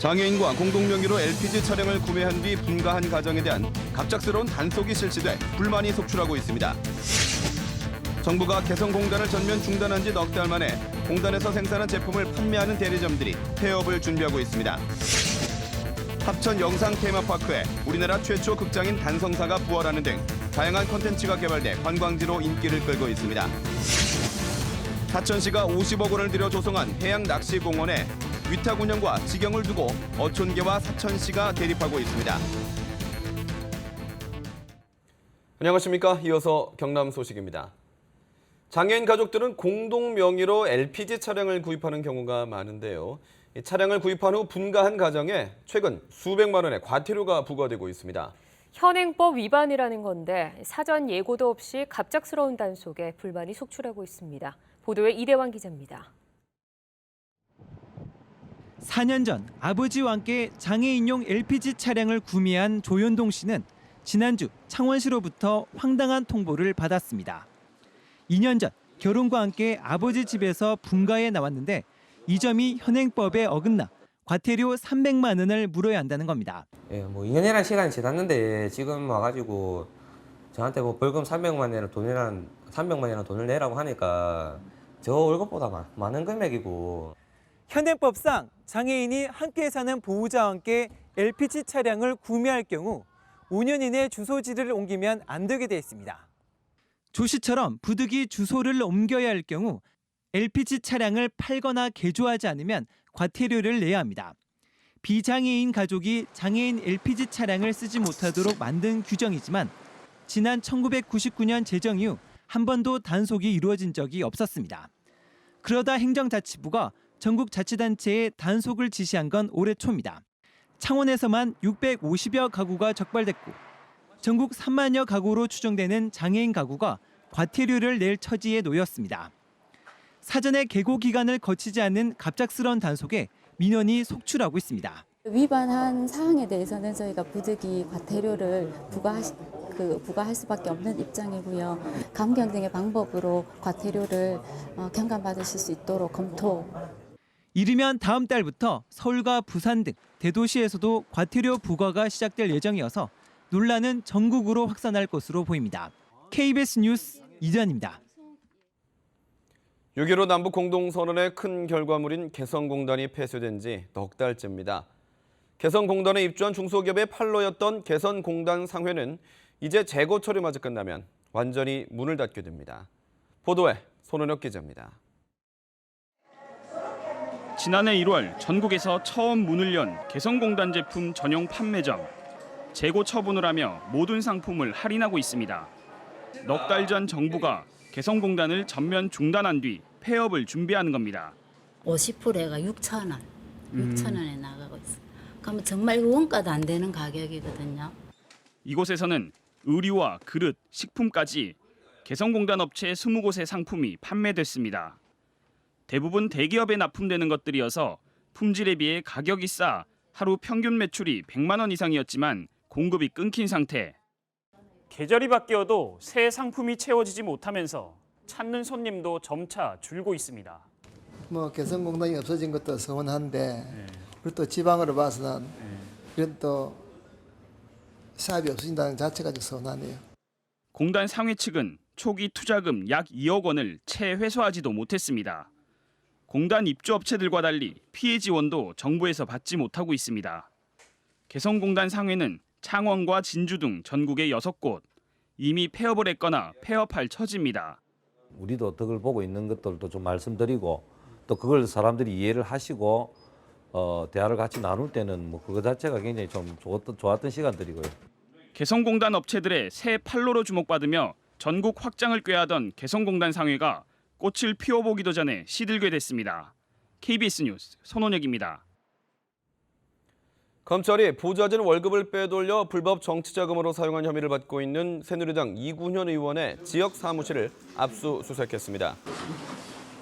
장애인과 공동명의로 LPG 차량을 구매한 뒤 분가한 가정에 대한 갑작스러운 단속이 실시돼 불만이 속출하고 있습니다. 정부가 개성공단을 전면 중단한 지 넉 달 만에 공단에서 생산한 제품을 판매하는 대리점들이 폐업을 준비하고 있습니다. 합천 영상 테마파크에 우리나라 최초 극장인 단성사가 부활하는 등 다양한 콘텐츠가 개발돼 관광지로 인기를 끌고 있습니다. 사천시가 50억 원을 들여 조성한 해양 낚시공원에 위탁 운영과 직영을 두고 어촌계와 사천시가 대립하고 있습니다. 안녕하십니까? 이어서 경남 소식입니다. 장애인 가족들은 공동 명의로 LPG 차량을 구입하는 경우가 많은데요. 이 차량을 구입한 후 분가한 가정에 최근 수백만 원의 과태료가 부과되고 있습니다. 현행법 위반이라는 건데 사전 예고도 없이 갑작스러운 단속에 불만이 속출하고 있습니다. 보도에 이대환 기자입니다. 4년 전 아버지와 함께 장애인용 LPG 차량을 구매한 조현동 씨는 지난주 창원시로부터 황당한 통보를 받았습니다. 2년 전 결혼과 함께 아버지 집에서 분가해 나왔는데 이 점이 현행법에 어긋나 과태료 300만 원을 물어야 한다는 겁니다. 예, 2년이라는 시간이 지났는데 지금 와가지고 저한테 벌금 300만 원이라는 돈을 내라고 하니까 저 월급보다 많은 금액이고. 현행법상 장애인이 함께 사는 보호자와 함께 LPG 차량을 구매할 경우 5년 이내 주소지를 옮기면 안 되게 돼 있습니다. 조 씨처럼 부득이 주소를 옮겨야 할 경우 LPG 차량을 팔거나 개조하지 않으면 과태료를 내야 합니다. 비장애인 가족이 장애인 LPG 차량을 쓰지 못하도록 만든 규정이지만 지난 1999년 제정 이후 한 번도 단속이 이루어진 적이 없었습니다. 그러다 행정자치부가 전국 자치단체에 단속을 지시한 건 올해 초입니다. 창원에서만 650여 가구가 적발됐고 전국 3만여 가구로 추정되는 장애인 가구가 과태료를 낼 처지에 놓였습니다. 사전에 계고 기간을 거치지 않은 갑작스러운 단속에 민원이 속출하고 있습니다. 위반한 사항에 대해서는 저희가 부득이 과태료를 부과할 수밖에 없는 입장이고요. 감경 등의 방법으로 과태료를 경감받으실 수 있도록 검토. 이르면 다음 달부터 서울과 부산 등 대도시에서도 과태료 부과가 시작될 예정이어서 논란은 전국으로 확산할 것으로 보입니다. KBS 뉴스 이대환입니다. 6.15 남북 공동선언의 큰 결과물인 개성공단이 폐쇄된 지 넉 달째입니다. 개성공단에 입주한 중소기업의 판로였던 개성공단 상회는 이제 재고 처리마저 끝나면 완전히 문을 닫게 됩니다. 보도에 손은혁 기자입니다. 지난해 1월 전국에서 처음 문을 연 개성공단 제품 전용 판매점. 재고 처분을 하며 모든 상품을 할인하고 있습니다. 넉 달 전 정부가 개성공단을 전면 중단한 뒤 폐업을 준비하는 겁니다. 50%가 6천 원, 6천 원에 나가고 있어요. 그러면 정말 원가도 안 되는 가격이거든요. 이곳에서는 의류와 그릇, 식품까지 개성공단 업체 20곳의 상품이 판매됐습니다. 대부분 대기업에 납품되는 것들이어서 품질에 비해 가격이 싸 하루 평균 매출이 100만 원 이상이었지만 공급이 끊긴 상태. 계절이 바뀌어도 새 상품이 채워지지 못하면서 찾는 손님도 점차 줄고 있습니다. 개성공단이 없어진 것도 서운한데 그리고 또 지방으로 봐서는 이런 또 사업이 없어진다는 자체가 좀 서운하네요. 공단 상회 측은 초기 투자금 약 2억 원을 채 회수하지도 못했습니다. 공단 입주업체들과 달리 피해 지원도 정부에서 받지 못하고 있습니다. 개성공단 상회는 창원과 진주 등 전국의 6곳, 이미 폐업을 했거나 폐업할 처지입니다. 우리도 덕을 보고 있는 것들도 좀 말씀드리고 또 그걸 사람들이 이해를 하시고 대화를 같이 나눌 때는 그거 자체가 굉장히 좀 좋았던 시간들이고요. 개성공단 업체들의 새 판로로 주목받으며 전국 확장을 꾀하던 개성공단 상회가 꽃을 피워보기도 전에 시들게 됐습니다. KBS 뉴스 손원혁입니다. 검찰이 보좌진 월급을 빼돌려 불법 정치자금으로 사용한 혐의를 받고 있는 새누리당 이군현 의원의 지역 사무실을 압수수색했습니다.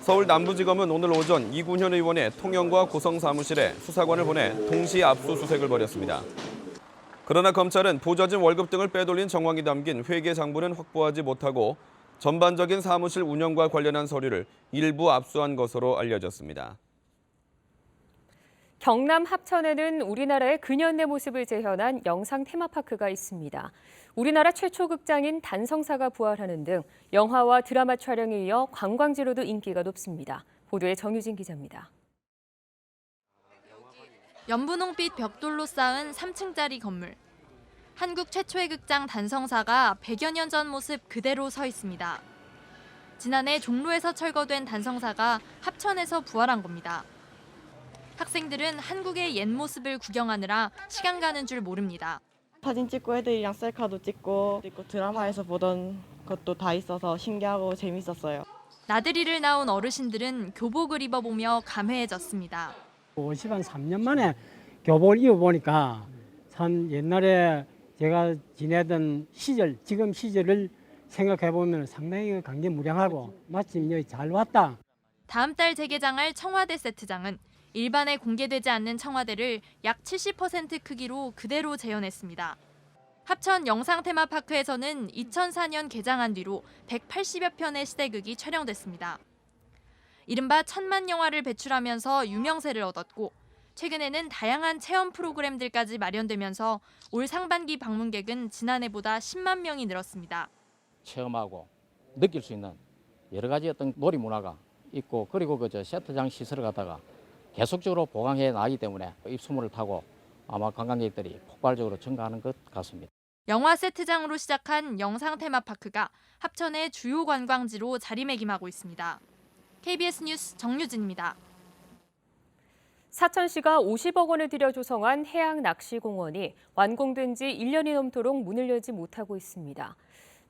서울 남부지검은 오늘 오전 이군현 의원의 통영과 고성 사무실에 수사관을 보내 동시 압수수색을 벌였습니다. 그러나 검찰은 보좌진 월급 등을 빼돌린 정황이 담긴 회계 장부는 확보하지 못하고 전반적인 사무실 운영과 관련한 서류를 일부 압수한 것으로 알려졌습니다. 경남 합천에는 우리나라의 근현대 모습을 재현한 영상 테마파크가 있습니다. 우리나라 최초 극장인 단성사가 부활하는 등 영화와 드라마 촬영에 이어 관광지로도 인기가 높습니다. 보도에 정유진 기자입니다. 연분홍빛 벽돌로 쌓은 3층짜리 건물. 한국 최초의 극장 단성사가 100여 년 전 모습 그대로 서 있습니다. 지난해 종로에서 철거된 단성사가 합천에서 부활한 겁니다. 학생들은 한국의 옛 모습을 구경하느라 시간 가는 줄 모릅니다. 사진 찍고 애들이랑 셀카도 찍고 드라마에서 보던 것도 다 있어서 신기하고 재밌었어요. 나들이를 나온 어르신들은 교복을 입어보며 감회해졌습니다. 53년 만에 교복을 입어보니까 참 옛날에 제가 지내던 시절, 지금 시절을 생각해보면 상당히 강제무량하고 마침 여기 잘 왔다. 다음 달 재개장할 청와대 세트장은 일반에 공개되지 않는 청와대를 약 70% 크기로 그대로 재현했습니다. 합천 영상 테마파크에서는 2004년 개장한 뒤로 180여 편의 시대극이 촬영됐습니다. 이른바 천만 영화를 배출하면서 유명세를 얻었고 최근에는 다양한 체험 프로그램들까지 마련되면서 올 상반기 방문객은 지난해보다 10만 명이 늘었습니다. 체험하고 느낄 수 있는 여러 가지 어떤 놀이 문화가 있고 그리고 그 세트장 시설을 갖다가 계속적으로 보강해 나가기 때문에 입소문을 타고 아마 관광객들이 폭발적으로 증가하는 것 같습니다. 영화 세트장으로 시작한 영상 테마파크가 합천의 주요 관광지로 자리매김하고 있습니다. KBS 뉴스 정유진입니다. 사천시가 50억 원을 들여 조성한 해양낚시공원이 완공된 지 1년이 넘도록 문을 열지 못하고 있습니다.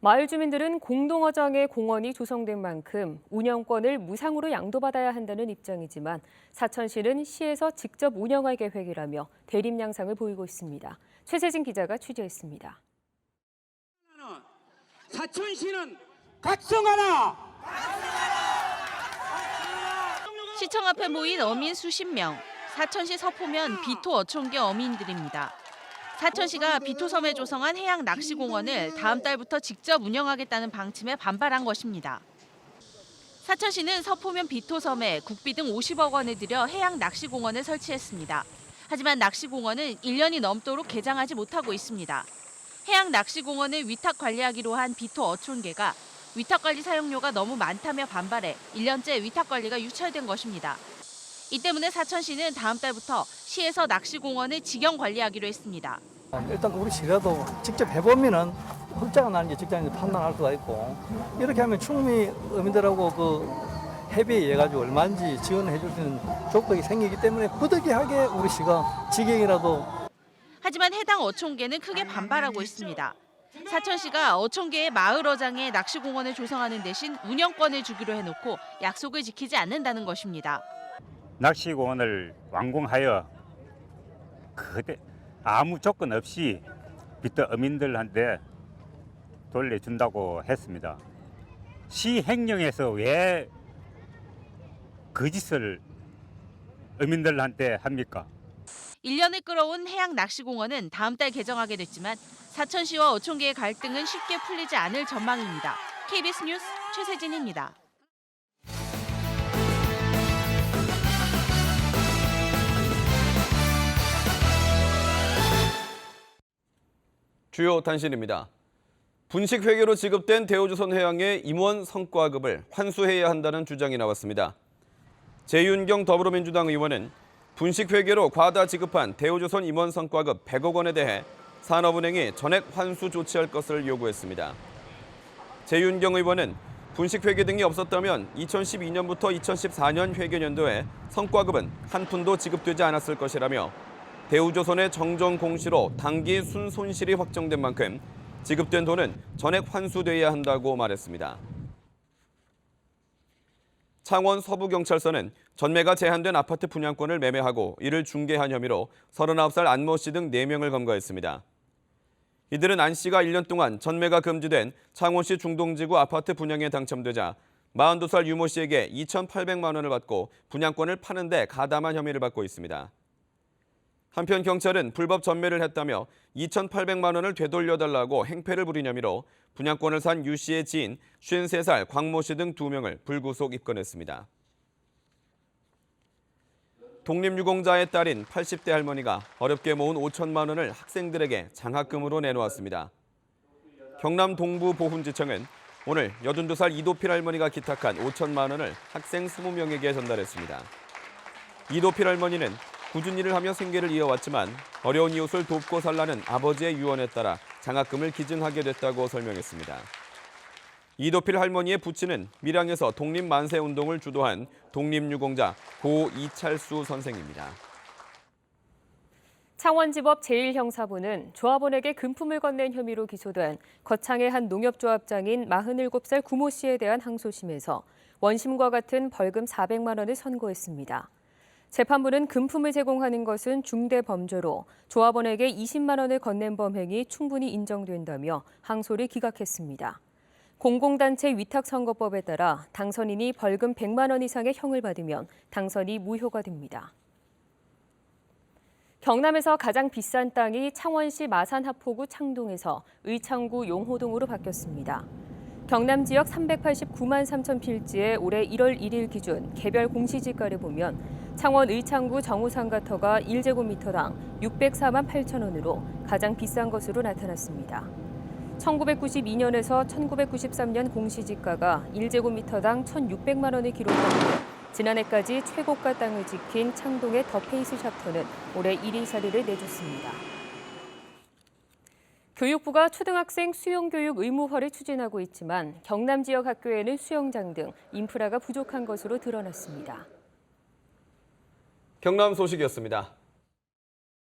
마을 주민들은 공동어장에 공원이 조성된 만큼 운영권을 무상으로 양도받아야 한다는 입장이지만 사천시는 시에서 직접 운영할 계획이라며 대립 양상을 보이고 있습니다. 최세진 기자가 취재했습니다. 사천시는 각성하라! 시청 앞에 모인 어민 수십 명. 사천시 서포면 비토 어촌계 어민들입니다. 사천시가 비토섬에 조성한 해양 낚시공원을 다음 달부터 직접 운영하겠다는 방침에 반발한 것입니다. 사천시는 서포면 비토섬에 국비 등 50억 원을 들여 해양 낚시공원을 설치했습니다. 하지만 낚시공원은 1년이 넘도록 개장하지 못하고 있습니다. 해양 낚시공원을 위탁 관리하기로 한 비토 어촌계가 위탁 관리 사용료가 너무 많다며 반발해 1년째 위탁 관리가 유찰된 것입니다. 이 때문에 사천시는 다음 달부터 시에서 낚시공원을 직영 관리하기로 했습니다. 일단 우리 시라도 직접 해보면은 흑자가 나는지 직장에서 판단할 수가 있고 이렇게 하면 충분히 어민들하고 그 협의해가지고 얼마인지 지원해 줄 수 있는 조건이 생기기 때문에 부득이하게 우리 시가 직영이라도. 하지만 해당 어촌계는 크게 반발하고 있습니다. 사천시가 어촌계의 마을어장에 낚시공원을 조성하는 대신 운영권을 주기로 해놓고 약속을 지키지 않는다는 것입니다. 낚시공원을 완공하여 아무 조건 없이 비토 어민들한테 돌려준다고 했습니다. 시 행령에서 왜 거짓을 어민들한테 합니까? 1년을 끌어온 해양 낚시공원은 다음 달 개정하게 됐지만 사천시와 어촌계의 갈등은 쉽게 풀리지 않을 전망입니다. KBS 뉴스 최세진입니다. 주요 단신입니다. 분식 회계로 지급된 대우조선해양의 임원 성과급을 환수해야 한다는 주장이 나왔습니다. 재윤경 더불어민주당 의원은 분식 회계로 과다 지급한 대우조선 임원 성과급 100억 원에 대해 산업은행이 전액 환수 조치할 것을 요구했습니다. 재윤경 의원은 분식 회계 등이 없었다면 2012년부터 2014년 회계년도에 성과급은 한 푼도 지급되지 않았을 것이라며 대우조선의 정정 공시로 당기 순손실이 확정된 만큼 지급된 돈은 전액 환수돼야 한다고 말했습니다. 창원 서부경찰서는 전매가 제한된 아파트 분양권을 매매하고 이를 중개한 혐의로 39살 안모 씨 등 4명을 검거했습니다. 이들은 안 씨가 1년 동안 전매가 금지된 창원시 중동지구 아파트 분양에 당첨되자 42살 유모 씨에게 2,800만 원을 받고 분양권을 파는 데 가담한 혐의를 받고 있습니다. 한편 경찰은 불법 전매를 했다며 2,800만 원을 되돌려달라고 행패를 부린 혐의로 분양권을 산 유 씨의 지인 53살 광모 씨 등 2명을 불구속 입건했습니다. 독립유공자의 딸인 80대 할머니가 어렵게 모은 5천만 원을 학생들에게 장학금으로 내놓았습니다. 경남 동부 보훈지청은 오늘 82살 이도필 할머니가 기탁한 5천만 원을 학생 20명에게 전달했습니다. 이도필 할머니는 꾸준히 일을 하며 생계를 이어왔지만 어려운 이웃을 돕고 살라는 아버지의 유언에 따라 장학금을 기증하게 됐다고 설명했습니다. 이도필 할머니의 부친은 밀양에서 독립만세운동을 주도한 독립유공자 고 이찰수 선생입니다. 창원지법 제1형사부는 조합원에게 금품을 건넨 혐의로 기소된 거창의 한 농협조합장인 47살 구모 씨에 대한 항소심에서 원심과 같은 벌금 400만 원을 선고했습니다. 재판부는 금품을 제공하는 것은 중대 범죄로 조합원에게 20만 원을 건넨 범행이 충분히 인정된다며 항소를 기각했습니다. 공공단체 위탁선거법에 따라 당선인이 벌금 100만 원 이상의 형을 받으면 당선이 무효가 됩니다. 경남에서 가장 비싼 땅이 창원시 마산하포구 창동에서 의창구 용호동으로 바뀌었습니다. 경남 지역 389만 3천 필지의 올해 1월 1일 기준 개별 공시지가를 보면 창원 의창구 정우상가터가 1제곱미터당 604만 8천 원으로 가장 비싼 것으로 나타났습니다. 1992년에서 1993년 공시지가가 1제곱미터당 1,600만 원을 기록했는데 지난해까지 최고가 땅을 지킨 창동의 더 페이스 샵터는 올해 1위 자리를 내줬습니다. 교육부가 초등학생 수영교육 의무화를 추진하고 있지만 경남 지역 학교에는 수영장 등 인프라가 부족한 것으로 드러났습니다. 경남 소식이었습니다.